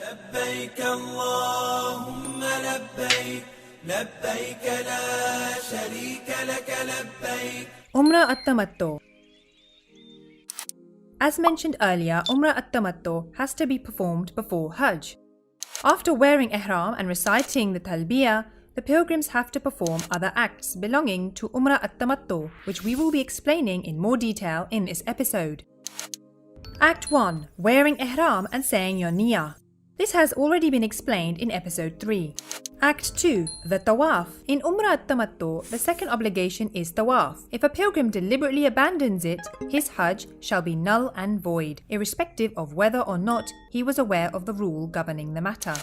لبيك اللهم لبيك لبيك لا شريك لك لبيك. Umrah at-Tamattu. As mentioned earlier, Umrah at-Tamattu has to be performed before Hajj. After wearing ihram and reciting the talbiyah, the pilgrims have to perform other acts belonging to Umrah at-Tamattu, which we will be explaining in more detail in this episode. Act 1. Wearing ihram and saying your niyyah. This has already been explained in episode 3. Act 2. The tawaf. In Umrah at-Tamattu, the second obligation is tawaf. If a pilgrim deliberately abandons it, his Hajj shall be null and void, irrespective of whether or not he was aware of the rule governing the matter.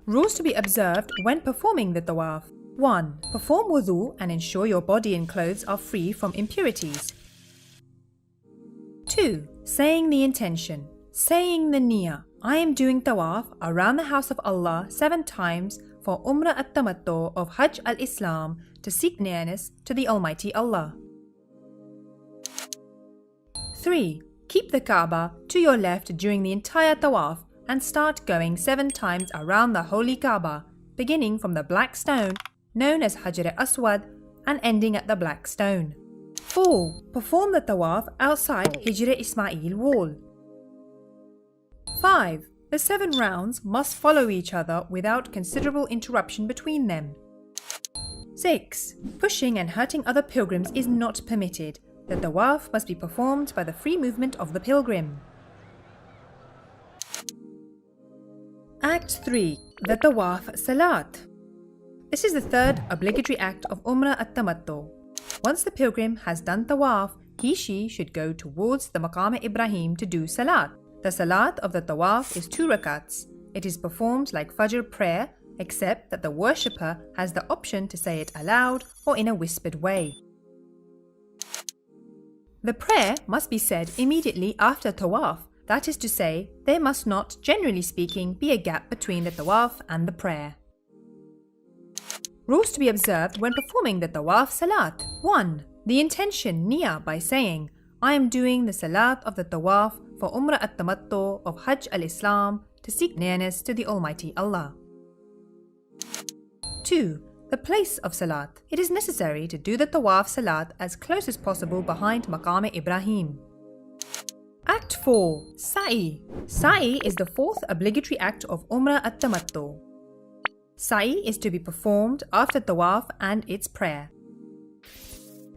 Rules to be observed when performing the tawaf. 1. Perform wudu and ensure your body and clothes are free from impurities. 2. Saying the intention. Saying the niyyah. I am doing tawaf around the house of Allah 7 times for Umrah at-Tamattu of Hajj al-Islam to seek nearness to the Almighty Allah. 3. Keep the Kaaba to your left during the entire tawaf and start going 7 times around the holy Kaaba, beginning from the black stone known as Hajar al-Aswad and ending at the black stone. 4. Perform the tawaf outside Hijr Ismail wall. 5. The 7 rounds must follow each other without considerable interruption between them. 6. Pushing and hurting other pilgrims is not permitted. The tawaf must be performed by the free movement of the pilgrim. Act 3. The Tawaf Salat. This is the third obligatory act of Umrah at-Tamattu. Once the pilgrim has done tawaf, she should go towards the Maqam Ibrahim to do salat. The salat of the tawaf is 2 rakats. It is performed like Fajr prayer, except that the worshipper has the option to say it aloud or in a whispered way. The prayer must be said immediately after tawaf. That is to say, there must not, generally speaking, be a gap between the tawaf and the prayer. Rules to be observed when performing the tawaf salat. 1. The intention niyyah by saying, I am doing the salat of the tawaf for Umrah at-Tamattu of Hajj al-Islam to seek nearness to the Almighty Allah. 2. The place of salat. It is necessary to do the tawaf salat as close as possible behind Maqam Ibrahim. Act 4. Sa'i. Sa'i is the 4th obligatory act of Umrah at-Tamattu. Sa'i is to be performed after tawaf and its prayer.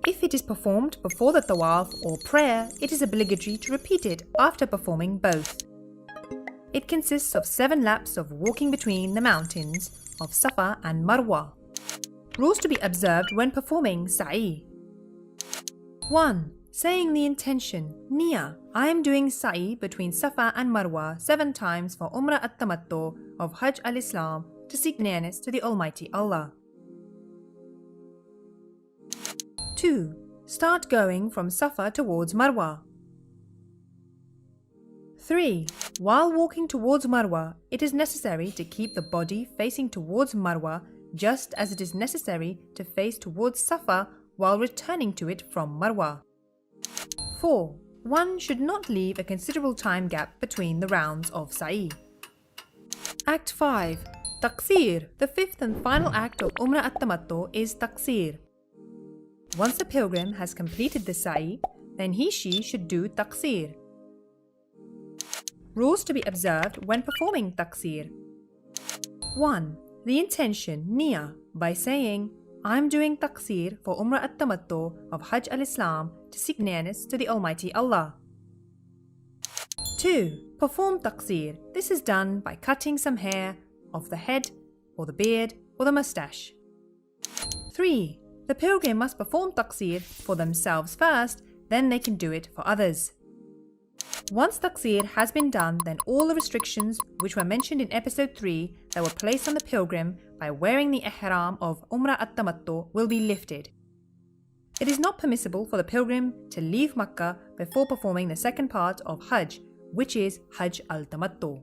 If it is performed before the tawaf or prayer, it is obligatory to repeat it after performing both. It consists of 7 laps of walking between the mountains of Safa and Marwa. Rules to be observed when performing Sa'i. 1. Saying the intention, niyyah. I am doing Sa'i between Safa and Marwa 7 times for Umrah at-Tamattu of Hajj al-Islam to seek nearness to the Almighty Allah. 2. Start going from Safa towards Marwa. 3. While walking towards Marwa, it is necessary to keep the body facing towards Marwa just as it is necessary to face towards Safa while returning to it from Marwa. 4. One should not leave a considerable time gap between the rounds of Sa'i. Act 5. Taqsir. The 5th and final act of Umrah at-Tamattu is Taqsir. Once the pilgrim has completed the Sa'i, then she should do Taqsir. Rules to be observed when performing Taqsir. 1. The intention, niyyah, by saying, I am doing Taqsir for Umrah at-Tamattu of Hajj al-Islam to seek nearness to the Almighty Allah. 2. Perform Taqsir. This is done by cutting some hair off the head or the beard or the mustache. 3. The pilgrim must perform Taqsir for themselves first, then they can do it for others. Once Taqsir has been done, then all the restrictions which were mentioned in episode 3 that were placed on the pilgrim by wearing the ihram of Umrah at-Tamattu will be lifted. It is not permissible for the pilgrim to leave Makkah before performing the second part of Hajj, which is Hajj al-Tamattu.